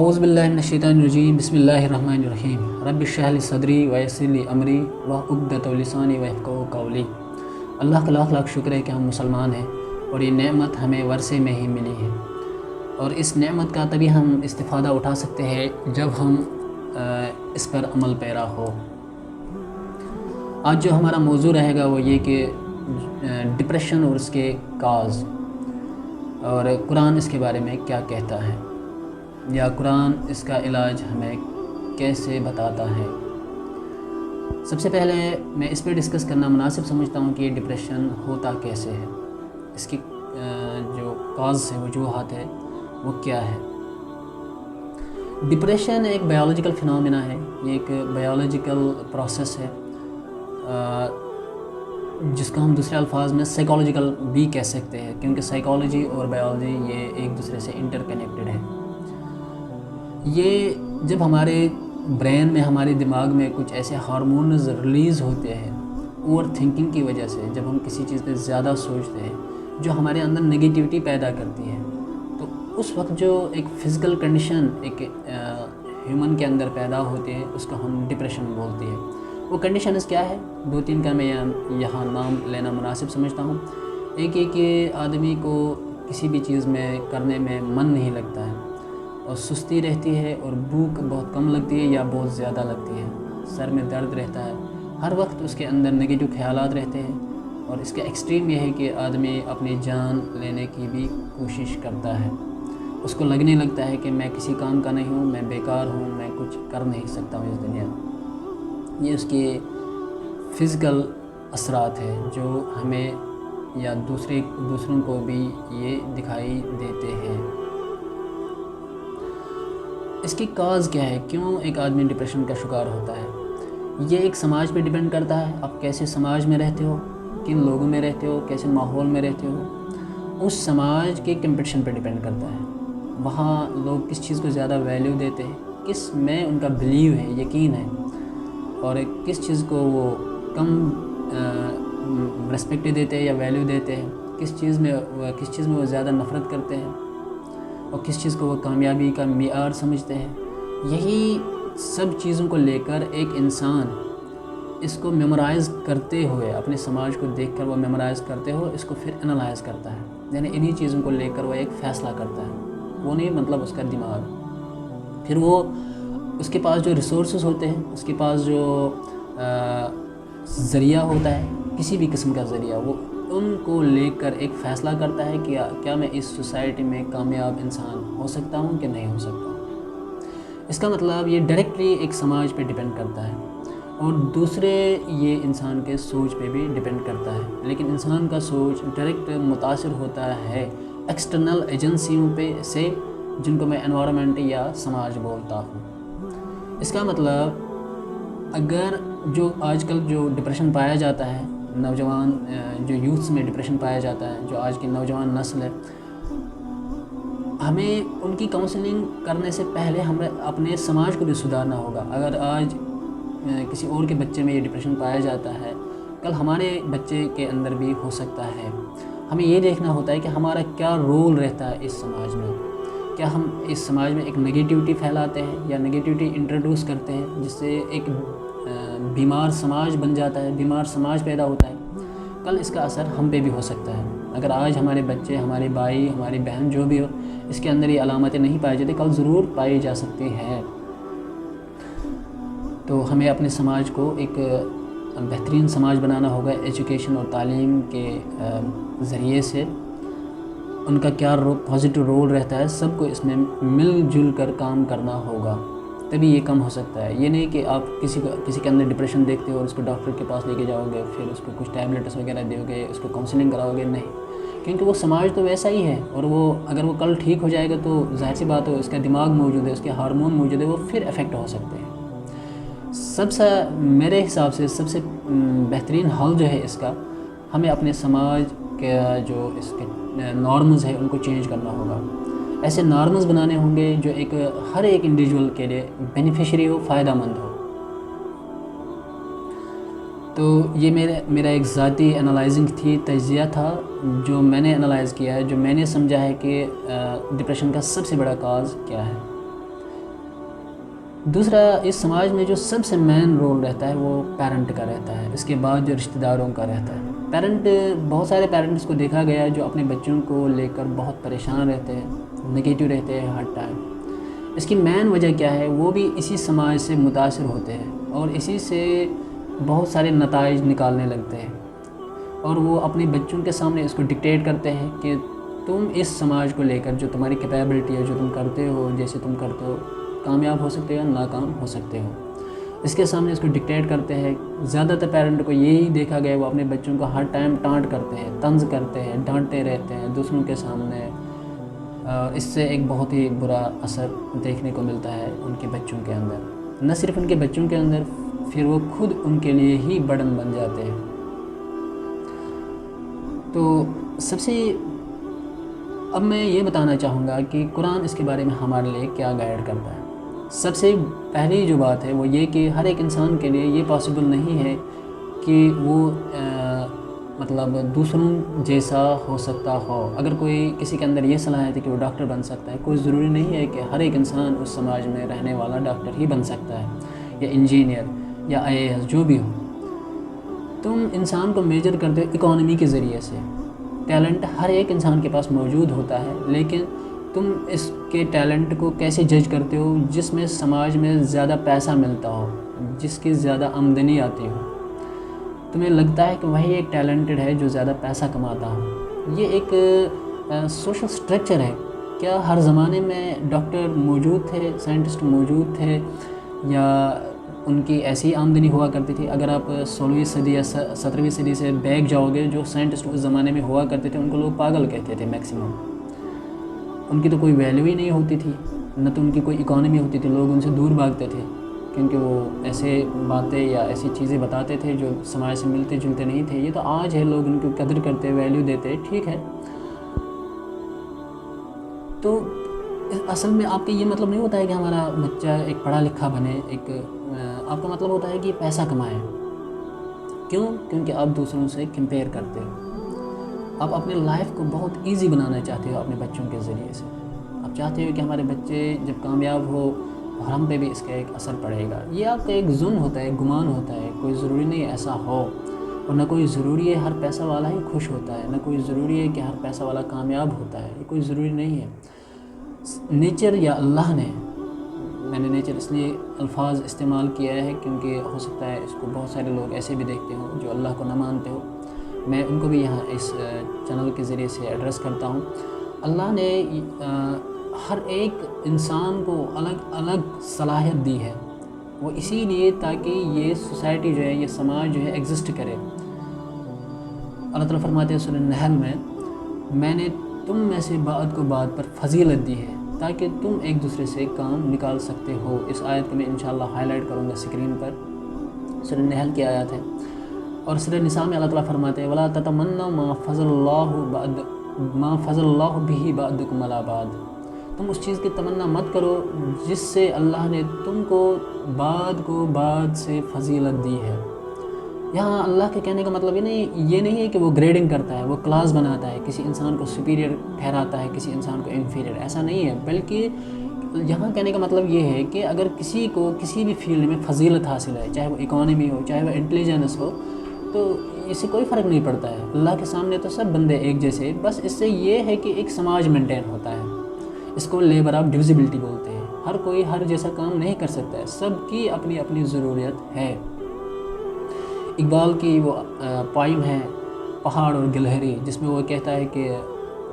اعوذ باللہ من الشیطان الرجیم بسم اللہ الرحمن الرحیم رب اشرح لی صدری ویسر لی امری واحلل لسانی یفقہوا قولی۔ اللہ کا لاکھ لاکھ شکر ہے کہ ہم مسلمان ہیں اور یہ نعمت ہمیں ورثے میں ہی ملی ہے، اور اس نعمت کا تبھی ہم استفادہ اٹھا سکتے ہیں جب ہم اس پر عمل پیرا ہو۔ آج جو ہمارا موضوع رہے گا وہ یہ کہ ڈپریشن اور اس کے کاز، اور قرآن اس کے بارے میں کیا کہتا ہے، یا قرآن اس کا علاج ہمیں کیسے بتاتا ہے۔ سب سے پہلے میں اس پہ ڈسکس کرنا مناسب سمجھتا ہوں کہ یہ ڈپریشن ہوتا کیسے ہے، اس کی جو کاز ہے، وجوہات ہے، وہ کیا ہے۔ ڈپریشن ایک بایولوجیکل فنومینا ہے، یہ ایک بایولوجیکل پروسیس ہے جس کو ہم دوسرے الفاظ میں سائیکالوجیکل بھی کہہ سکتے ہیں، کیونکہ سائیکالوجی اور بایولوجی یہ ایک دوسرے سے انٹر کنیکٹڈ ہے۔ یہ جب ہمارے برین میں، ہمارے دماغ میں کچھ ایسے ہارمونز ریلیز ہوتے ہیں اوور تھنکنگ کی وجہ سے، جب ہم کسی چیز پہ زیادہ سوچتے ہیں جو ہمارے اندر نگیٹیوٹی پیدا کرتی ہے، تو اس وقت جو ایک فزیکل کنڈیشن ایک ہیومن کے اندر پیدا ہوتی ہے اس کو ہم ڈپریشن بولتے ہیں۔ وہ کنڈیشنز کیا ہے؟ دو تین کا میں یہاں نام لینا مناسب سمجھتا ہوں۔ ایک یہ کہ آدمی کو کسی بھی چیز میں کرنے میں من نہیں لگتا ہے، اور سستی رہتی ہے، اور بھوک بہت کم لگتی ہے یا بہت زیادہ لگتی ہے، سر میں درد رہتا ہے، ہر وقت اس کے اندر نگیٹو خیالات رہتے ہیں، اور اس کا ایکسٹریم یہ ہے کہ آدمی اپنی جان لینے کی بھی کوشش کرتا ہے۔ اس کو لگنے لگتا ہے کہ میں کسی کام کا نہیں ہوں، میں بیکار ہوں، میں کچھ کر نہیں سکتا ہوں اس دنیا میں۔ یہ اس کے فزیکل اثرات ہیں جو ہمیں یا دوسروں کو بھی یہ دکھائی دیتے ہیں۔ اس کی کاز کیا ہے؟ کیوں ایک آدمی ڈپریشن کا شکار ہوتا ہے؟ یہ ایک سماج پہ ڈیپینڈ کرتا ہے، آپ کیسے سماج میں رہتے ہو، کن لوگوں میں رہتے ہو، کیسے ماحول میں رہتے ہو، اس سماج کے کمپٹیشن پہ ڈیپینڈ کرتا ہے۔ وہاں لوگ کس چیز کو زیادہ ویلیو دیتے ہیں، کس میں ان کا بلیو ہے، یقین ہے، اور کس چیز کو وہ کم ریسپیکٹ دیتے ہیں یا ویلیو دیتے ہیں، کس چیز میں وہ زیادہ نفرت کرتے ہیں، اور کس چیز کو وہ کامیابی کا معیار سمجھتے ہیں۔ یہی سب چیزوں کو لے کر ایک انسان اس کو میمورائز کرتے ہوئے، اپنے سماج کو دیکھ کر وہ میمورائز کرتے ہوئے اس کو پھر انالائز کرتا ہے، یعنی انہی چیزوں کو لے کر وہ ایک فیصلہ کرتا ہے۔ وہ نہیں مطلب اس کا دماغ، پھر وہ اس کے پاس جو ریسورسز ہوتے ہیں، اس کے پاس جو ذریعہ ہوتا ہے، کسی بھی قسم کا ذریعہ، وہ ان کو لے کر ایک فیصلہ کرتا ہے کہ کیا میں اس سوسائٹی میں کامیاب انسان ہو سکتا ہوں کہ نہیں ہو سکتا۔ اس کا مطلب یہ ڈائریکٹلی ایک سماج پہ ڈیپینڈ کرتا ہے، اور دوسرے یہ انسان کے سوچ پہ بھی ڈیپینڈ کرتا ہے، لیکن انسان کا سوچ ڈائریکٹ متاثر ہوتا ہے ایکسٹرنل ایجنسیوں پہ سے، جن کو میں انوائرمنٹ یا سماج بولتا ہوں۔ اس کا مطلب اگر جو آج کل جو ڈپریشن پایا جاتا ہے، نوجوان جو یوتھس میں ڈپریشن پایا جاتا ہے، جو آج کی نوجوان نسل ہے، ہمیں ان کی کاؤنسلنگ کرنے سے پہلے ہمیں اپنے سماج کو بھی سدھارنا ہوگا۔ اگر آج کسی اور کے بچے میں یہ ڈپریشن پایا جاتا ہے، کل ہمارے بچے کے اندر بھی ہو سکتا ہے۔ ہمیں یہ دیکھنا ہوتا ہے کہ ہمارا کیا رول رہتا ہے اس سماج میں، کیا ہم اس سماج میں ایک نگیٹیوٹی پھیلاتے ہیں یا نگیٹیوٹی انٹروڈیوس کرتے ہیں، جس سے ایک بیمار سماج بن جاتا ہے، بیمار سماج پیدا ہوتا ہے۔ کل اس کا اثر ہم پہ بھی ہو سکتا ہے۔ اگر آج ہمارے بچے، ہمارے بھائی، ہماری بہن جو بھی ہو، اس کے اندر یہ علامتیں نہیں پائی جاتی، کل ضرور پائی جا سکتی ہیں۔ تو ہمیں اپنے سماج کو ایک بہترین سماج بنانا ہوگا، ایجوکیشن اور تعلیم کے ذریعے سے۔ ان کا کیا پازیٹیو رول رہتا ہے، سب کو اس میں مل جل کر کام کرنا ہوگا، تبھی یہ کم ہو سکتا ہے۔ یہ نہیں کہ آپ کسی کے اندر ڈپریشن دیکھتے ہو اور اس کو ڈاکٹر کے پاس لے کے جاؤ گے، پھر اس کو کچھ ٹیبلٹس وغیرہ دو گے، اس کو کاؤنسلنگ کراؤ گے، نہیں، کیونکہ وہ سماج تو ویسا ہی ہے، اور وہ اگر وہ کل ٹھیک ہو جائے گا تو ظاہر سی بات ہو، اس کا دماغ موجود ہے، اس کے ہارمون موجود ہے، وہ پھر افیکٹ ہو سکتے ہیں۔ میرے حساب سے سب سے بہترین حل جو ہے اس کا، ہمیں اپنے سماج کے جو اس کے نارمز ہیں ان کو چینج کرنا ہوگا۔ ایسے نارمز بنانے ہوں گے جو ہر ایک انڈیویجول کے لیے بینیفیشری ہو، فائدہ مند ہو۔ تو یہ میرا ایک ذاتی انالائزنگ تھی، تجزیہ تھا جو میں نے انالائز کیا ہے، جو میں نے سمجھا ہے کہ ڈپریشن کا سب سے بڑا کاز کیا ہے۔ دوسرا، اس سماج میں جو سب سے مین رول رہتا ہے وہ پیرنٹ کا رہتا ہے، اس کے بعد جو رشتہ داروں کا رہتا ہے۔ بہت سارے پیرنٹس کو دیکھا گیا ہے جو اپنے بچوں کو لے کر بہت پریشان رہتے ہیں، نگیٹو رہتے ہیں ہر ٹائم۔ اس کی مین وجہ کیا ہے؟ وہ بھی اسی سماج سے متاثر ہوتے ہیں اور اسی سے بہت سارے نتائج نکالنے لگتے ہیں، اور وہ اپنے بچوں کے سامنے اس کو ڈکٹیٹ کرتے ہیں کہ تم اس سماج کو لے کر جو تمہاری کیپیبلٹی ہے، جو تم کرتے ہو، جیسے تم کرتے ہو، کامیاب ہو سکتے ہو یا ناکام ہو سکتے ہو، اس کے سامنے اس کو ڈکٹیٹ کرتے ہیں۔ زیادہ تر پیرنٹ کو یہی دیکھا گیا ہے، وہ اپنے بچوں کو ہر ٹائم ٹانٹ کرتے ہیں، طنز کرتے ہیں، ڈانٹتے رہتے ہیں دوسروں کے سامنے۔ اس سے ایک بہت ہی برا اثر دیکھنے کو ملتا ہے ان کے بچوں کے اندر، نہ صرف ان کے بچوں کے اندر، پھر وہ خود ان کے لیے ہی برڈن بن جاتے ہیں۔ تو سب سے اب میں یہ بتانا چاہوں گا کہ قرآن اس کے بارے میں ہمارے لیے کیا گائیڈ کرتا ہے۔ سب سے پہلی جو بات ہے وہ یہ کہ ہر ایک انسان کے لیے یہ پاسبل نہیں ہے کہ وہ مطلب دوسروں جیسا ہو سکتا ہو۔ اگر کوئی کسی کے اندر یہ صلاحیت ہے کہ وہ ڈاکٹر بن سکتا ہے، کوئی ضروری نہیں ہے کہ ہر ایک انسان اس سماج میں رہنے والا ڈاکٹر ہی بن سکتا ہے، یا انجینئر یا IAS جو بھی ہو۔ تم انسان کو میجر کرتے ہو اکانومی کے ذریعے سے۔ ٹیلنٹ ہر ایک انسان کے پاس موجود ہوتا ہے، لیکن تم اس کے ٹیلنٹ کو کیسے جج کرتے ہو؟ جس میں سماج میں زیادہ پیسہ ملتا ہو، جس کی زیادہ آمدنی آتی ہو، تمہیں لگتا ہے کہ وہی ایک ٹیلنٹڈ ہے جو زیادہ پیسہ کماتا ہو۔ یہ ایک سوشل سٹرکچر ہے۔ کیا ہر زمانے میں ڈاکٹر موجود تھے، سائنٹسٹ موجود تھے، یا ان کی ایسی آمدنی ہوا کرتی تھی؟ اگر آپ 16ویں صدی یا 17ویں صدی سے بیک جاؤ گے، جو سائنٹسٹ اس زمانے میں ہوا کرتے تھے ان کو لوگ پاگل کہتے تھے میکسیمم۔ ان کی تو کوئی ویلیو ہی نہیں ہوتی تھی، نہ تو ان کی کوئی اکانومی ہوتی تھی، لوگ ان سے دور بھاگتے تھے کیونکہ وہ ایسے باتیں یا ایسی چیزیں بتاتے تھے جو سماج سے ملتے جلتے نہیں تھے۔ یہ تو آج ہے، لوگ ان کی قدر کرتے، ویلیو دیتے، ٹھیک ہے۔ تو اصل میں آپ کا یہ مطلب نہیں ہوتا ہے کہ ہمارا بچہ ایک پڑھا لکھا بنے، آپ کا مطلب ہوتا ہے کہ پیسہ کمائے۔ کیوں؟ کیونکہ آپ دوسروں سے کمپیئر کرتے ہو۔ آپ اپنے لائف کو بہت ایزی بنانا چاہتے ہو اپنے بچوں کے ذریعے سے۔ آپ چاہتے ہو کہ ہمارے بچے جب کامیاب ہو اور ہم پہ بھی اس کا ایک اثر پڑے گا۔ یہ آپ کا ایک ظن ہوتا ہے، گمان ہوتا ہے، کوئی ضروری نہیں ایسا ہو، اور نہ کوئی ضروری ہے ہر پیسہ والا ہی خوش ہوتا ہے، نہ کوئی ضروری ہے کہ ہر پیسہ والا کامیاب ہوتا ہے، یہ کوئی ضروری نہیں ہے۔ نیچر یا اللہ نے، میں نے نیچر اس لیے الفاظ استعمال کیا ہے کیونکہ ہو سکتا ہے اس کو بہت سارے لوگ ایسے بھی دیکھتے ہوں جو اللہ کو نہ مانتے ہو، میں ان کو بھی یہاں اس چینل کے ذریعے سے ایڈریس کرتا ہوں۔ اللہ نے ہر ایک انسان کو الگ الگ صلاحیت دی ہے، وہ اسی لیے تاکہ یہ سوسائٹی جو ہے، یہ سماج جو ہے ایگزسٹ کرے۔ اللہ تعالیٰ فرماتے ہیں سورہ نحل میں نے تم میں سے بعض کو بعض پر فضیلت دی ہے تاکہ تم ایک دوسرے سے کام نکال سکتے ہو۔ اس آیت کو میں انشاءاللہ ہائی لائٹ کروں گا اسکرین پر، سورہ نحل کی آیات ہے۔ اور سورہ نساء میں اللہ تعالیٰ فرماتے ہیں وَلَا تَتَمَنَّوْا مَا فَضَلَ اللَّهُ بِهِ بَعْضَكُمْ عَلَىٰ بَعْضٍ، تم اس چیز کی تمنا مت کرو جس سے اللہ نے تم کو بعض سے فضیلت دی ہے۔ یہاں اللہ کے کہنے کا مطلب یہ نہیں ہے کہ وہ گریڈنگ کرتا ہے، وہ کلاس بناتا ہے، کسی انسان کو سپیریئر ٹھہراتا ہے، کسی انسان کو انفیریئر، ایسا نہیں ہے۔ بلکہ یہاں کہنے کا مطلب یہ ہے کہ اگر کسی کو کسی بھی فیلڈ میں فضیلت حاصل ہے، چاہے وہ اکانومی ہو، چاہے وہ انٹیلیجنس ہو، تو اس سے کوئی فرق نہیں پڑتا ہے۔ اللہ کے سامنے تو سب بندے ایک جیسے، بس اس سے یہ ہے کہ ایک سماج مینٹین ہوتا ہے۔ اس کو لیبر آف ڈویزیبلٹی بولتے ہیں۔ ہر کوئی ہر جیسا کام نہیں کر سکتا ہے، سب کی اپنی اپنی ضروریت ہے۔ اقبال کی وہ پوائم ہے پہاڑ اور گلہری، جس میں وہ کہتا ہے کہ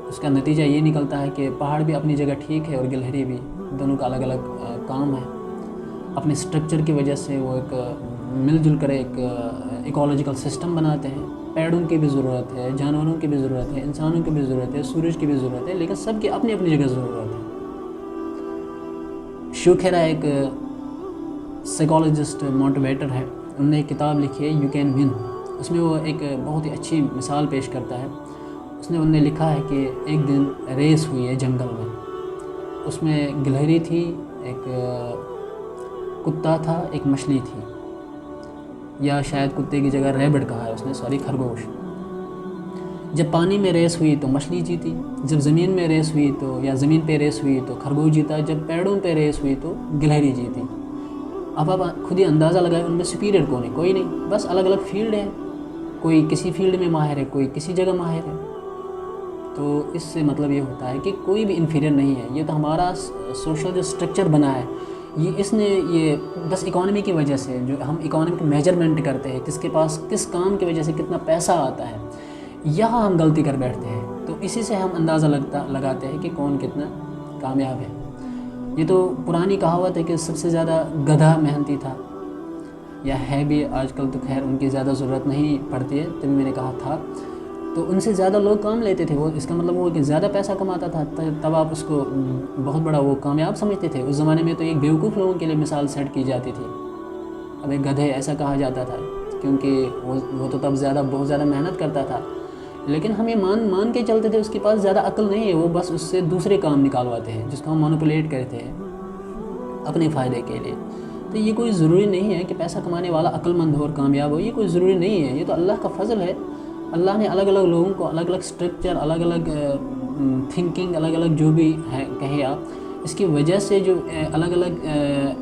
اس کا نتیجہ یہ نکلتا ہے کہ پہاڑ بھی اپنی جگہ ٹھیک ہے اور گلہری بھی، دونوں کا الگ الگ کام ہے۔ اپنے سٹرکچر کی وجہ سے وہ ایک مل جل کر ایک ایکولوجیکل سسٹم بناتے ہیں۔ پیڑوں کی بھی ضرورت ہے، جانوروں کی بھی ضرورت ہے، انسانوں کی بھی ضرورت ہے، سورج کی بھی ضرورت ہے، لیکن سب کی اپنی اپنی جگہ ضرورت ہے۔ شیو کھیرا ایک سائیکالوجسٹ موٹیویٹر ہے، انہوں نے ایک کتاب لکھی ہے یو کین ون۔ اس میں وہ ایک بہت ہی اچھی مثال پیش کرتا ہے۔ انہوں نے لکھا ہے کہ ایک دن ریس ہوئی ہے جنگل میں، اس میں گلہری تھی، ایک کتا تھا، ایک مچھلی تھی، یا شاید کتے کی جگہ ریبٹ کہا ہے اس نے، سوری، خرگوش۔ جب پانی میں ریس ہوئی تو مچھلی جیتی، جب زمین میں ریس ہوئی تو یا زمین پہ ریس ہوئی تو خرگوش جیتا، جب پیڑوں پہ ریس ہوئی تو گلہری جیتی۔ اب آپ خود ہی اندازہ لگائیں ان میں سپیریئر کون ہے؟ کوئی نہیں، بس الگ الگ فیلڈ ہے، کوئی کسی فیلڈ میں ماہر ہے، کوئی کسی جگہ ماہر ہے۔ تو اس سے مطلب یہ ہوتا ہے کہ کوئی بھی انفیریئر نہیں ہے۔ یہ تو ہمارا سوشل جو اسٹرکچر بنا ہے، یہ بس اکانومی کی وجہ سے، جو ہم اکانومی میجرمنٹ کرتے ہیں، کس کے پاس کس کام کی وجہ سے کتنا پیسہ آتا ہے، یہاں ہم غلطی کر بیٹھتے ہیں۔ تو اسی سے ہم اندازہ لگاتے ہیں کہ کون کتنا کامیاب ہے۔ یہ تو پرانی کہاوت ہے کہ سب سے زیادہ گدھا محنتی تھا، یا ہے بھی، آج کل تو خیر ان کی زیادہ ضرورت نہیں پڑتی ہے، تب میں نے کہا تھا، تو ان سے زیادہ لوگ کام لیتے تھے، وہ اس کا مطلب وہ کہ زیادہ پیسہ کماتا تھا، تب آپ اس کو بہت بڑا وہ کامیاب سمجھتے تھے۔ اس زمانے میں تو ایک بیوقوف لوگوں کے لیے مثال سیٹ کی جاتی تھی، اب ایک گدھے ایسا کہا جاتا تھا، کیونکہ وہ تو تب بہت زیادہ محنت کرتا تھا، لیکن ہم یہ مان کے چلتے تھے اس کے پاس زیادہ عقل نہیں ہے، وہ بس اس سے دوسرے کام نکالواتے ہیں جس کو ہم مینپولیٹ کرتے ہیں اپنے فائدے کے لیے۔ تو یہ کوئی ضروری نہیں ہے کہ پیسہ کمانے والا عقل مند ہو اور کامیاب ہو، یہ کوئی ضروری نہیں ہے، یہ تو اللہ کا فضل ہے۔ اللہ نے الگ الگ لوگوں کو الگ الگ سٹرکچر، الگ الگ تھنکنگ، الگ الگ جو بھی ہے کہے آپ، اس کی وجہ سے جو الگ الگ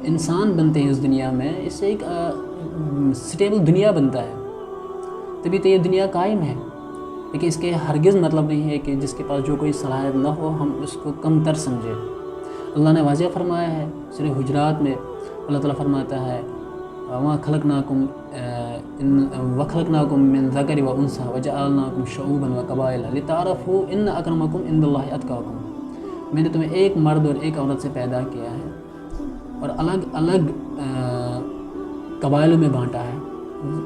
انسان بنتے ہیں اس دنیا میں، اس سے ایک سٹیبل دنیا بنتا ہے، تبھی تو یہ دنیا قائم ہے۔ لیکن اس کے ہرگز مطلب نہیں ہے کہ جس کے پاس جو کوئی صلاحیت نہ ہو ہم اس کو کم تر سمجھیں۔ اللہ نے واضح فرمایا ہے سورہ حجرات میں، اللہ تعالیٰ فرماتا ہے وَمَا خَلَقْنَاكُمْ مِنْ ذَكَرٍ وَأُنْثَىٰ وَجَعَلْنَاكُمْ شُعُوبًا وَقَبَائِلَ لِتَعَارَفُوا إِنَّ أَكْرَمَكُمْ عِندَ اللَّهِ أَتْقَاكُمْ۔ میں نے تمہیں ایک مرد اور ایک عورت سے پیدا کیا ہے اور الگ الگ قبائلوں میں بانٹا ہے۔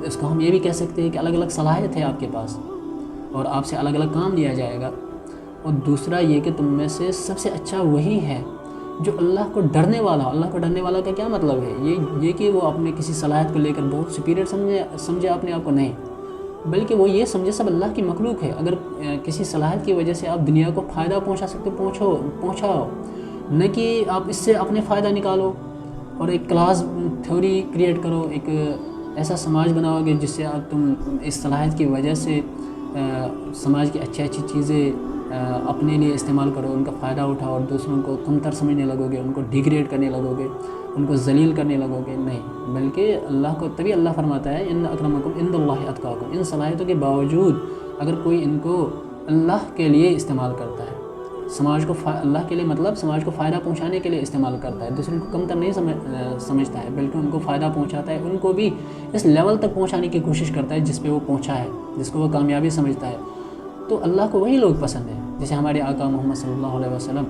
اس کو ہم یہ بھی کہہ سکتے ہیں کہ الگ الگ صلاحیت ہے آپ کے پاس، اور آپ سے الگ الگ کام لیا جائے گا۔ اور دوسرا یہ کہ تم میں سے سب سے اچھا وہی ہے جو اللہ کو ڈرنے والا ہو۔ اللہ کو ڈرنے والا کا کیا مطلب ہے؟ یہ کہ وہ اپنے کسی صلاحیت کو لے کر بہت سپیریئر سمجھے اپنے آپ کو، نہیں، بلکہ وہ یہ سمجھے سب اللہ کی مخلوق ہے۔ اگر کسی صلاحیت کی وجہ سے آپ دنیا کو فائدہ پہنچا سکتے پہنچاؤ، نہ کہ آپ اس سے اپنے فائدہ نکالو اور ایک کلاس تھیوری کریٹ کرو، ایک ایسا سماج بناؤ گے جس سے تم اس صلاحیت کی وجہ سے سماج کی اچھی چیزیں اپنے لیے استعمال کرو، ان کا فائدہ اٹھاؤ اور دوسروں کو کم تر سمجھنے لگو گے، ان کو ڈیگریڈ کرنے لگو گے، ان کو ذلیل کرنے لگو گے، نہیں، بلکہ اللہ کو تبھی اللہ فرماتا ہے ان اکرمکم عند اللہ اتقاکم۔ ان صلاحیتوں کے باوجود اگر کوئی ان کو اللہ کے لیے استعمال کرتا ہے، سماج کو اللہ کے لیے مطلب سماج کو فائدہ پہنچانے کے لیے استعمال کرتا ہے، دوسروں کو کم تر نہیں سمجھتا ہے بلکہ ان کو فائدہ پہنچاتا ہے، ان کو بھی اس لیول تک پہنچانے کی کوشش کرتا ہے جس پہ وہ پہنچا ہے، جس کو وہ کامیابی سمجھتا ہے، تو اللہ کو وہی لوگ پسند ہیں۔ جیسے ہمارے آقا محمد صلی اللہ علیہ وسلم،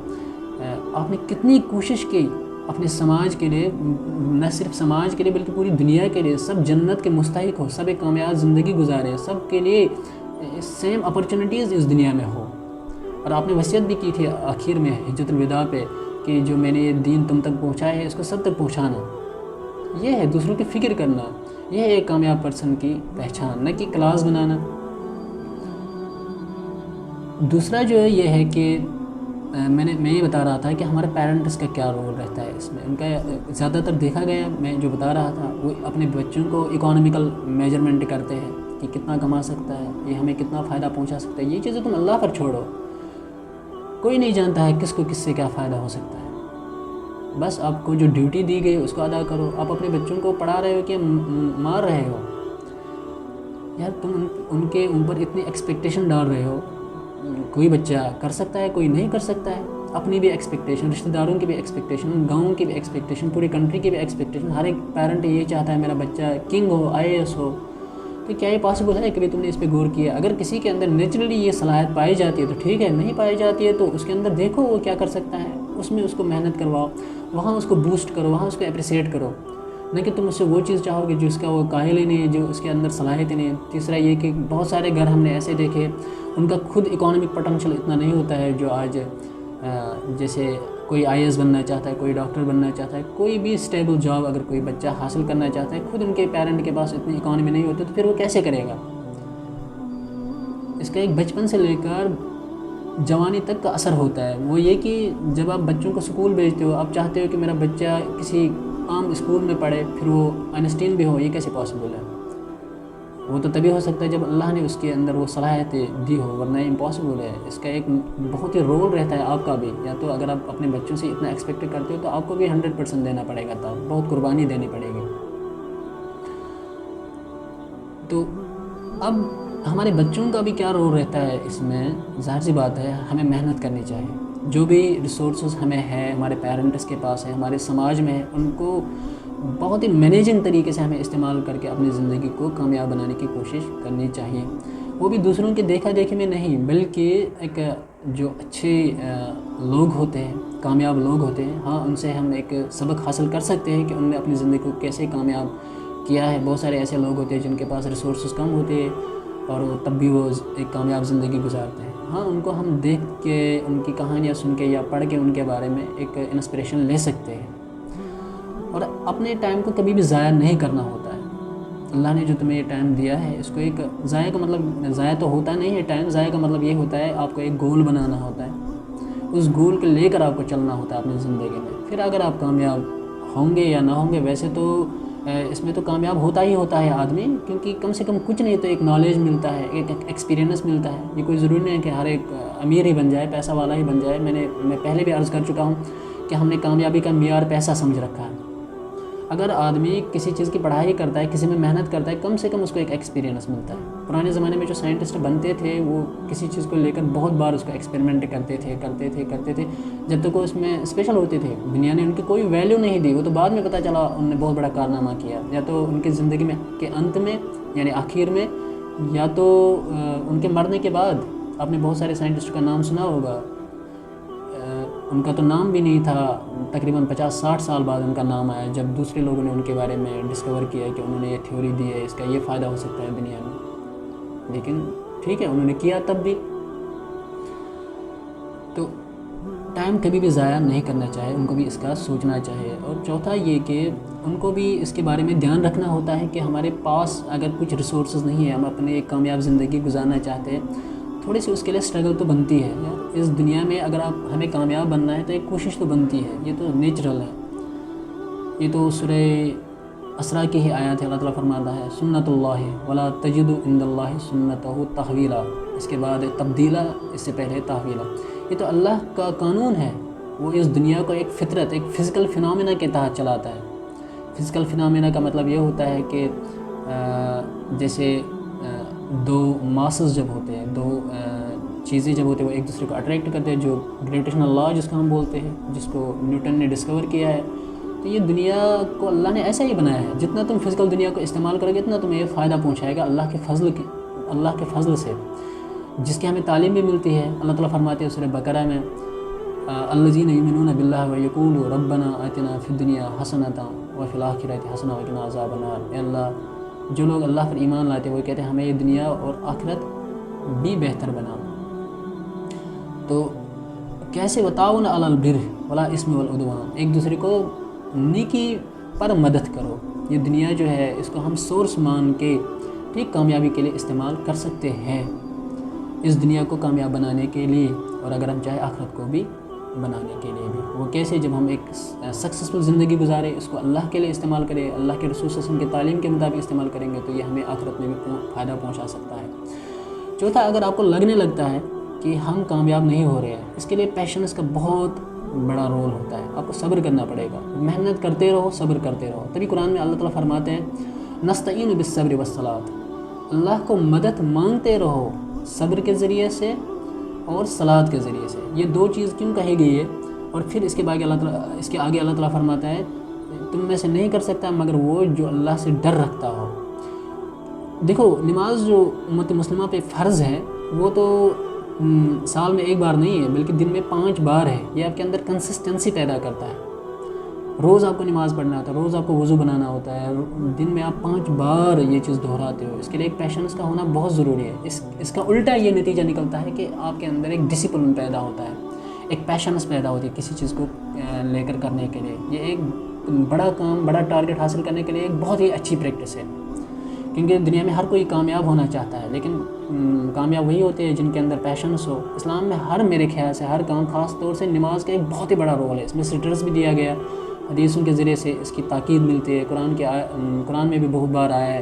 آپ نے کتنی کوشش کی اپنے سماج کے لیے، نہ صرف سماج کے لیے بلکہ پوری دنیا کے لیے، سب جنت کے مستحق ہو، سب ایک کامیاب زندگی گزارے، سب کے لیے سیم اپرچونیٹیز اس دنیا میں ہو۔ اور آپ نے وصیت بھی کی تھی آخر میں حجۃ الوداع پہ کہ جو میں نے یہ دین تم تک پہنچایا ہے اس کو سب تک پہنچانا۔ یہ ہے دوسروں کی فکر کرنا، یہ ہے ایک کامیاب پرسن کی پہچان، نہ کہ کلاس بنانا۔ دوسرا جو ہے یہ ہے کہ میں یہ بتا رہا تھا کہ ہمارے پیرنٹس کا کیا رول رہتا ہے اس میں۔ ان کا زیادہ تر دیکھا گیا، میں جو بتا رہا تھا، وہ اپنے بچوں کو اکانومیکل میجرمنٹ کرتے ہیں کہ کتنا کما سکتا ہے، یہ ہمیں کتنا فائدہ پہنچا سکتا ہے۔ یہ چیزیں تم اللہ پر چھوڑو، کوئی نہیں جانتا ہے کس کو کس سے کیا فائدہ ہو سکتا ہے۔ بس آپ کو جو ڈیوٹی دی گئی اس کو ادا کرو۔ آپ اپنے بچوں کو پڑھا رہے ہو کہ مار رہے ہو؟ یار تم ان کے اوپر اتنی ایکسپیکٹیشن ڈال رہے ہو۔ کوئی بچہ کر سکتا ہے، کوئی نہیں کر سکتا ہے۔ اپنی بھی ایکسپیکٹیشن، رشتہ داروں کی بھی ایکسپیکٹیشن، گاؤں کی بھی ایکسپیکٹیشن، پوری کنٹری کی بھی ایکسپیکٹیشن۔ ہر ایک پیرنٹ یہ چاہتا ہے میرا بچہ کنگ ہو، IAS ہو۔ تو کیا یہ پاسبل ہے؟ کبھی تم نے اس پہ غور کیا؟ اگر کسی کے اندر نیچرلی یہ صلاحیت پائی جاتی ہے تو ٹھیک ہے، نہیں پائی جاتی ہے تو اس کے اندر دیکھو وہ کیا کر سکتا ہے، اس میں اس کو محنت کرواؤ، وہاں اس کو بوسٹ کرو، وہاں اس کو اپریسیٹ کرو، نہ کہ تم اس سے وہ چیز چاہو گے جو اس کا وہ قائل ہی نہیں ہے، جو اس کے اندر صلاحیت ہی نہیں ہے۔ تیسرا یہ کہ بہت سارے گھر ہم نے ایسے دیکھے ان کا خود اکانومک پوٹینشیل اتنا نہیں ہوتا ہے، جو آج جیسے کوئی IAS بننا چاہتا ہے، کوئی ڈاکٹر بننا چاہتا ہے، کوئی بھی اسٹیبل جاب اگر کوئی بچہ حاصل کرنا چاہتا ہے، خود ان کے پیرنٹ کے پاس اتنی اکانومی نہیں ہوتی تو پھر وہ کیسے کرے گا؟ اس کا ایک بچپن سے لے کر جوانی تک کا اثر ہوتا ہے۔ وہ یہ کہ جب آپ بچوں کو اسکول بھیجتے ہو، آپ چاہتے ہو کہ میرا بچہ کسی عام اسکول میں پڑھے، پھر وہ آئنسٹین بھی ہو، یہ کیسے پاسبل ہے؟ وہ تو تبھی ہو سکتا ہے جب اللہ نے اس کے اندر وہ صلاحیتیں دی ہو، ورنہ امپاسبل ہے۔ اس کا ایک بہت ہی رول رہتا ہے آپ کا بھی، یا تو اگر آپ اپنے بچوں سے اتنا ایکسپیکٹ کرتے ہو تو آپ کو بھی 100% دینا پڑے گا، تب بہت قربانی دینی پڑے گی۔ تو اب ہمارے بچوں کا بھی کیا رول رہتا ہے اس میں؟ ظاہر سی بات ہے ہمیں محنت کرنی چاہیے، جو بھی ریسورسز ہمیں ہے، ہمارے پیرنٹس کے پاس ہے، ہمارے سماج میں ہے، ان کو بہت ہی مینیجنگ طریقے سے ہمیں استعمال کر کے اپنی زندگی کو کامیاب بنانے کی کوشش کرنی چاہیے۔ وہ بھی دوسروں کے دیکھا دیکھی میں نہیں، بلکہ ایک جو اچھے لوگ ہوتے ہیں، کامیاب لوگ ہوتے ہیں، ہاں ان سے ہم ایک سبق حاصل کر سکتے ہیں کہ ان نے اپنی زندگی کو کیسے کامیاب کیا ہے۔ بہت سارے ایسے لوگ ہوتے ہیں جن کے پاس ریسورسز کم ہوتے ہیں اور تب بھی وہ ایک کامیاب زندگی گزارتے ہیں۔ ہاں ان کو ہم دیکھ کے، ان کی کہانیاں سن کے یا پڑھ کے ان کے بارے میں ایک انسپریشن لے سکتے ہیں۔ اور اپنے ٹائم کو کبھی بھی ضائع نہیں کرنا ہوتا ہے۔ اللہ نے جو تمہیں یہ ٹائم دیا ہے، اس کو ایک ضائع کا مطلب ضائع تو ہوتا نہیں ہے ٹائم، ضائع کا مطلب یہ ہوتا ہے آپ کو ایک گول بنانا ہوتا ہے، اس گول کو لے کر آپ کو چلنا ہوتا ہے اپنی زندگی میں۔ پھر اگر آپ کامیاب ہوں گے یا نہ ہوں گے، ویسے تو اس میں تو کامیاب ہوتا ہی ہوتا ہے آدمی، کیونکہ کم سے کم کچھ نہیں تو ایک نالج ملتا ہے، ایک ایکسپیرینس ملتا ہے۔ یہ کوئی ضروری نہیں ہے کہ ہر ایک امیر ہی بن جائے، پیسہ والا ہی بن جائے۔ میں پہلے بھی عرض کر چکا ہوں کہ ہم نے کامیابی کا معیار پیسہ سمجھ رکھا ہے۔ اگر آدمی کسی چیز کی پڑھائی کرتا ہے، کسی میں محنت کرتا ہے، کم سے کم اس کو ایک ایکسپیرینس ملتا ہے۔ پرانے زمانے میں جو سائنٹسٹ بنتے تھے، وہ کسی چیز کو لے کر بہت بار اس کو ایکسپیریمنٹ کرتے تھے جب تک وہ اس میں اسپیشل ہوتے تھے۔ دنیا نے ان کی کوئی ویلیو نہیں دی، وہ تو بعد میں پتہ چلا ان نے بہت بڑا کارنامہ کیا، یا تو ان کی زندگی میں کے انت میں یعنی آخر میں، یا تو ان کے مرنے کے بعد۔ آپ نے بہت سارے سائنٹسٹ کا نام سنا ہوگا، ان کا تو نام بھی نہیں تھا، تقریباً 50-60 سال بعد ان کا نام آیا، جب دوسرے لوگوں نے ان کے بارے میں ڈسکور کیا کہ انہوں نے یہ تھیوری دی ہے، اس کا یہ فائدہ ہو سکتا ہے دنیا میں۔ لیکن ٹھیک ہے، انہوں نے کیا تب بھی۔ تو ٹائم کبھی بھی ضائع نہیں کرنا چاہے، ان کو بھی اس کا سوچنا چاہیے۔ اور چوتھا یہ کہ ان کو بھی اس کے بارے میں دھیان رکھنا ہوتا ہے کہ ہمارے پاس اگر کچھ ریسورسز نہیں ہے، ہم اپنے ایک کامیاب زندگی گزارنا چاہتے ہیں، تھوڑی سی اس کے لیے اسٹرگل تو بنتی ہے یار۔ اس دنیا میں اگر ہمیں کامیاب بننا ہے تو ایک کوشش تو بنتی ہے، یہ تو نیچرل ہے۔ یہ تو سورہ اسراء کی ہی آیات ہے، اللہ تعالیٰ فرماتا ہے سنت اللہ ولا تجد عند اللہ سنتہ تحویلا، اس کے بعد تبدیلا، اس سے پہلے تحویلا۔ یہ تو اللہ کا قانون ہے، وہ اس دنیا کو ایک فطرت، ایک فزیکل فنامنا کے تحت چلاتا ہے۔ فزیکل فنامنا کا مطلب یہ ہوتا ہے کہ جیسے دو ماسز جب ہوتے ہیں، دو چیزیں جب ہوتے ہیں، وہ ایک دوسرے کو اٹریکٹ کرتے ہیں، جو گریویٹیشنل لا جس کو ہم بولتے ہیں، جس کو نیوٹن نے ڈسکور کیا ہے۔ تو یہ دنیا کو اللہ نے ایسا ہی بنایا ہے، جتنا تم فزیکل دنیا کو استعمال کرو گے اتنا تمہیں یہ فائدہ پہنچائے گا اللہ کے فضل سے، جس کی ہمیں تعلیم بھی ملتی ہے۔ اللہ تعالیٰ فرماتے ہیں سورہ بقرہ میں الذین یؤمنون باللہ ویقولون ربنا آتنا فی الدنیا حسنۃ وفی الآخرۃ حسنۃ وقنا عذاب النار۔ اے اللہ، جو لوگ اللہ پر ایمان لاتے ہیں وہ کہتے ہیں ہمیں یہ دنیا اور آخرت بھی بہتر بنا۔ تو کیسے؟ وتعاون علی البر ولا اسم والعدوان، ایک دوسرے کو نیکی پر مدد کرو۔ یہ دنیا جو ہے اس کو ہم سورس مان کے ٹھیک کامیابی کے لیے استعمال کر سکتے ہیں، اس دنیا کو کامیاب بنانے کے لیے، اور اگر ہم چاہے آخرت کو بھی بنانے کے لیے بھی۔ وہ کیسے؟ جب ہم ایک سکسیسفل زندگی گزارے، اس کو اللہ کے لیے استعمال کریں، اللہ کے رسول صلی اللہ علیہ وسلم کی تعلیم کے مطابق استعمال کریں گے، تو یہ ہمیں آخرت میں بھی فائدہ پہنچا سکتا ہے۔ چوتھا، اگر آپ کو لگنے لگتا ہے کہ ہم کامیاب نہیں ہو رہے ہیں، اس کے لیے پیشنس کا بہت بڑا رول ہوتا ہے۔ آپ کو صبر کرنا پڑے گا، محنت کرتے رہو، صبر کرتے رہو۔ تبھی قرآن میں اللہ تعالیٰ فرماتے ہیں نستعین بالصبر والصلاۃ، اللہ کو مدد مانگتے رہو صبر کے ذریعے سے اور صلاۃ کے ذریعے سے۔ یہ دو چیز کیوں کہی گئی ہے؟ اور پھر اس کے آگے اللہ تعالیٰ فرماتا ہے تم میں سے نہیں کر سکتا مگر وہ جو اللہ سے ڈر رکھتا ہو۔ دیکھو، نماز جو امت مسلمہ پہ فرض ہے، وہ تو سال میں ایک بار نہیں ہے بلکہ دن میں 5 بار ہے۔ یہ آپ کے اندر کنسسٹنسی پیدا کرتا ہے۔ روز آپ کو نماز پڑھنا ہوتا ہے، روز آپ کو وضو بنانا ہوتا ہے، دن میں آپ 5 بار یہ چیز دہراتے ہو۔ اس کے لیے ایک پیشنس کا ہونا بہت ضروری ہے۔ اس کا الٹا یہ نتیجہ نکلتا ہے کہ آپ کے اندر ایک ڈسپلن پیدا ہوتا ہے، ایک پیشنس پیدا ہوتی ہے کسی چیز کو لے کر کرنے کے لیے۔ یہ ایک بڑا کام، بڑا ٹارگٹ حاصل کرنے کے لیے ایک بہت ہی اچھی پریکٹس ہے، کیونکہ دنیا میں ہر کوئی کامیاب ہونا چاہتا ہے، لیکن کامیاب وہی ہوتے ہیں جن کے اندر پیشنس ہو۔ اسلام میں میرے خیال سے ہر کام، خاص طور سے نماز کا ایک بہت ہی بڑا رول ہے۔ اس میں اسٹرس بھی دیا گیا، حدیثوں کے ذریعے سے اس کی تاکید ملتی ہے، قرآن میں بھی بہت بار آیا ہے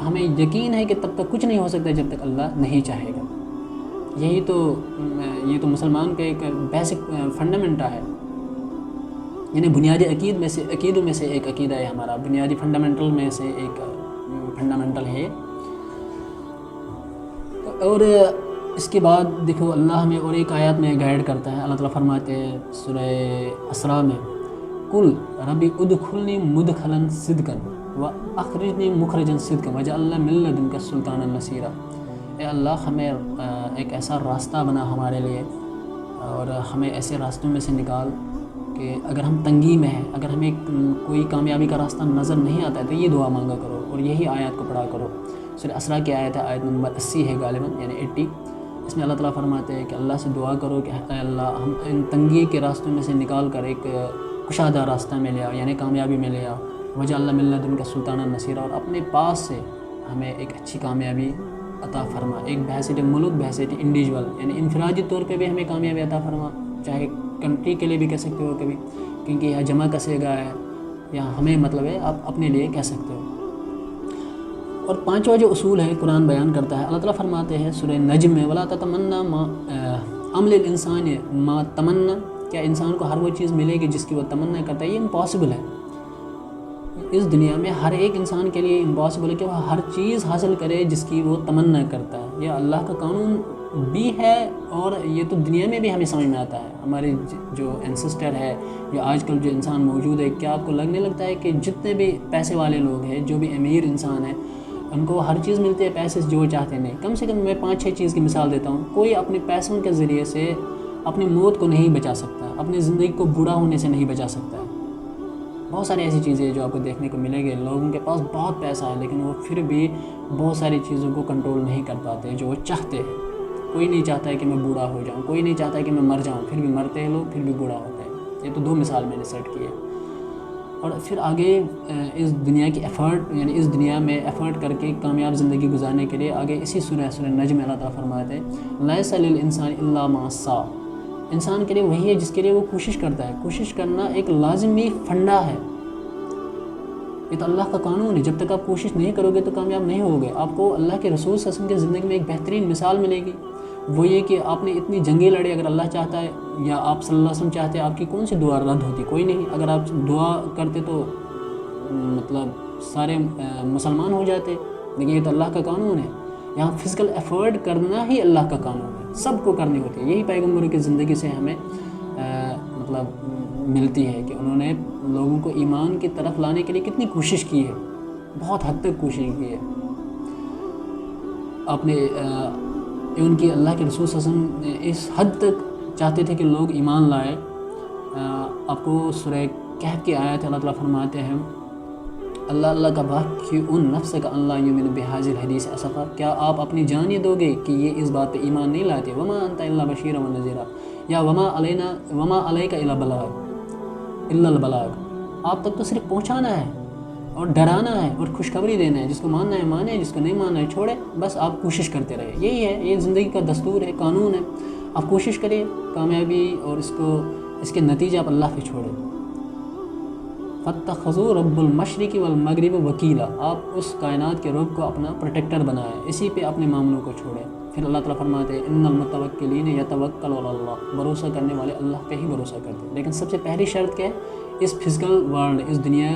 ہمیں یقین ہے کہ تب تک کچھ نہیں ہو سکتا جب تک اللہ نہیں چاہے گا. یہ تو مسلمان کا ایک بیسک فنڈامنٹا ہے، یعنی بنیادی عقیدوں میں سے ایک عقیدہ ہے ہمارا، بنیادی فنڈامنٹل میں سے ایک فنڈامنٹل ہے. اور اس کے بعد دیکھو اللہ ہمیں اور ایک آیات میں گائیڈ کرتا ہے. اللہ تعالیٰ فرماتے ہیں سورہ اسراء میں، قل ربی ادخلنی مدخلا صدقا واخرجنی مخرجا صدقا واجعل لي من لدنک سلطانا نصیرا. اے اللہ ہمیں ایک ایسا راستہ بنا ہمارے لیے، اور ہمیں ایسے راستوں میں سے نکال کہ اگر ہم تنگی میں ہیں، اگر ہمیں کوئی کامیابی کا راستہ نظر نہیں آتا ہے تو یہ دعا مانگا کرو اور یہی آیات کو پڑھا کرو. سورہ اسراء کی آیت ہے، آیت نمبر 80 ہے غالباً، یعنی 80. اس میں اللہ تعالیٰ فرماتے ہیں کہ اللہ سے دعا کرو کہ اے اللہ ہم ان تنگی کے راستوں میں سے نکال کر ایک کشادہ راستہ میں لے آؤ، یعنی کامیابی میں لے آؤ. وجعل لنا من لدنک سلطانا نصیرا، اور اپنے پاس سے ہمیں ایک اچھی کامیابی عطا فرما، ایک بحیثیت ملک، بحیثیت انڈیویجول، یعنی انفرادی طور پہ بھی ہمیں کامیابی عطا فرما، چاہے کنٹری کے لیے بھی کہہ سکتے ہو کبھی، کیونکہ یہاں جمع کسے گا ہے، یہاں ہمیں مطلب ہے آپ اپنے لیے کہہ سکتے ہو. اور پانچواں جو اصول ہے قرآن بیان کرتا ہے، اللہ تعالیٰ فرماتے ہیں سورہ نجم میں، ولا تتمنا ما عمل الانسان ما تمنا، کیا انسان کو ہر وہ چیز ملے گی جس کی وہ تمنا کرتا ہے؟ یہ امپاسبل ہے. اس دنیا میں ہر ایک انسان کے لیے امپاسبل ہے کہ وہ ہر چیز حاصل کرے جس کی وہ تمنا کرتا ہے. یہ اللہ کا قانون بھی ہے، اور یہ تو دنیا میں بھی ہمیں سمجھ میں آتا ہے. ہمارے جو انسسٹر ہے یا آج کل جو انسان موجود ہے، کیا آپ کو لگنے لگتا ہے کہ جتنے بھی پیسے والے لوگ ہیں، جو بھی امیر انسان ہیں، ان کو ہر چیز ملتی ہے پیسے سے جو وہ چاہتے ہیں؟ کم سے کم میں 5-6 چیز کی مثال دیتا ہوں. کوئی اپنے پیسوں کے ذریعے سے اپنی موت کو نہیں بچا سکتا، اپنی زندگی کو بوڑھا ہونے سے نہیں بچا سکتا ہے. بہت ساری ایسی چیزیں جو آپ کو دیکھنے کو ملے گی، لوگوں کے پاس بہت پیسہ ہے لیکن وہ پھر بھی بہت ساری چیزوں کو کنٹرول نہیں کر پاتے جو وہ چاہتے ہیں. کوئی نہیں چاہتا ہے کہ میں بوڑھا ہو جاؤں، کوئی نہیں چاہتا ہے کہ میں مر جاؤں، پھر بھی مرتے ہیں لوگ، پھر بھی بوڑھا ہوتے ہیں. یہ تو 2 مثال میں نے سیٹ کی ہے. اور پھر آگے اس دنیا کی یعنی اس دنیا میں ایفرٹ کر کے کامیاب زندگی گزارنے کے لیے آگے اسی سورہ نجم میں اللہ تعالیٰ فرماتے ہیں، لیس للانسان الا ما سعی. انسان کے لیے وہی ہے جس کے لیے وہ کوشش کرتا ہے. کوشش کرنا ایک لازمی فنڈا ہے، یہ تو اللہ کا قانون ہے. جب تک آپ کوشش نہیں کرو گے تو کامیاب نہیں ہوگے. آپ کو اللہ کے رسول صلی اللہ علیہ وسلم کی زندگی میں ایک بہترین مثال ملے گی، وہ یہ کہ آپ نے اتنی جنگیں لڑی. اگر اللہ چاہتا ہے یا آپ صلی اللہ علیہ وسلم چاہتے ہیں، آپ کی کون سی دعا رد ہوتی؟ کوئی نہیں. اگر آپ دعا کرتے تو مطلب سارے مسلمان ہو جاتے، لیکن یہ تو اللہ کا قانون ہے. یہاں فزیکل ایفرٹ کرنا ہی اللہ کا قانون ہے، سب کو کرنی ہوتی ہے. یہی پیغمبروں کی زندگی سے ہمیں مطلب ملتی ہے کہ انہوں نے لوگوں کو ایمان کی طرف لانے کے لیے کتنی کوشش کی ہے، بہت حد تک کوشش کی ہے. آپ نے ان کی اللہ کے رسول صلی اللہ علیہ وسلم اس حد تک چاہتے تھے کہ لوگ ایمان لائے. آپ کو سورہ کہف کی آیت اللہ تعالیٰ فرماتے ہیں، اللہ کا باقی ان نفس کا اللہ یؤمن بہذہ الحدیث اسفا، کیا آپ اپنی جان یہ دو گے کہ یہ اس بات پہ ایمان نہیں لاتے؟ وما انت الا بشیر و نذیر، یا وما علیک الا البلاغ، آپ تک تو صرف پہنچانا ہے اور ڈرانا ہے اور خوشخبری دینا ہے. جس کو ماننا ہے مانے، جس کو نہیں ماننا ہے چھوڑے، بس آپ کوشش کرتے رہے. یہی ہے، یہ زندگی کا دستور ہے، قانون ہے. آپ کوشش کریں، کامیابی اور اس کے نتیجے آپ اللہ پہ چھوڑیں. فاتخذوا رب المشرق والمغرب وکیلا، آپ اس کائنات کے رب کو اپنا پروٹیکٹر بنائیں، اسی پہ اپنے معاملوں کو چھوڑیں. پھر اللہ تعالیٰ فرماتے ہیں، ان المتوکلین یتوکلون علی اللہ، بھروسہ کرنے والے اللہ پہ ہی بھروسہ کرتے ہیں. لیکن سب سے پہلی شرط کیا ہے؟ اس فزیکل ورلڈ، اس دنیا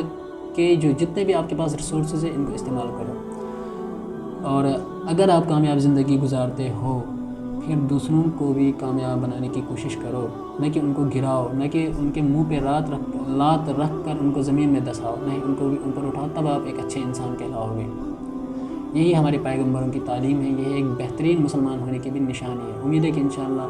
کے جو جتنے بھی آپ کے پاس ریسورسز ہیں ان کو استعمال کرو. اور اگر آپ کامیاب زندگی گزارتے ہو، پھر دوسروں کو بھی کامیاب بنانے کی کوشش کرو، نہ کہ ان کو گراؤ، نہ کہ ان کے منہ پہ لات رکھ کر ان کو زمین میں دساؤ، نہیں، ان کو بھی ان پر اٹھاؤ، تب آپ ایک اچھے انسان کہلاؤ گے. یہی ہمارے پیغمبروں کی تعلیم ہے، یہ ایک بہترین مسلمان ہونے کی بھی نشانی ہے. امید ہے کہ انشاءاللہ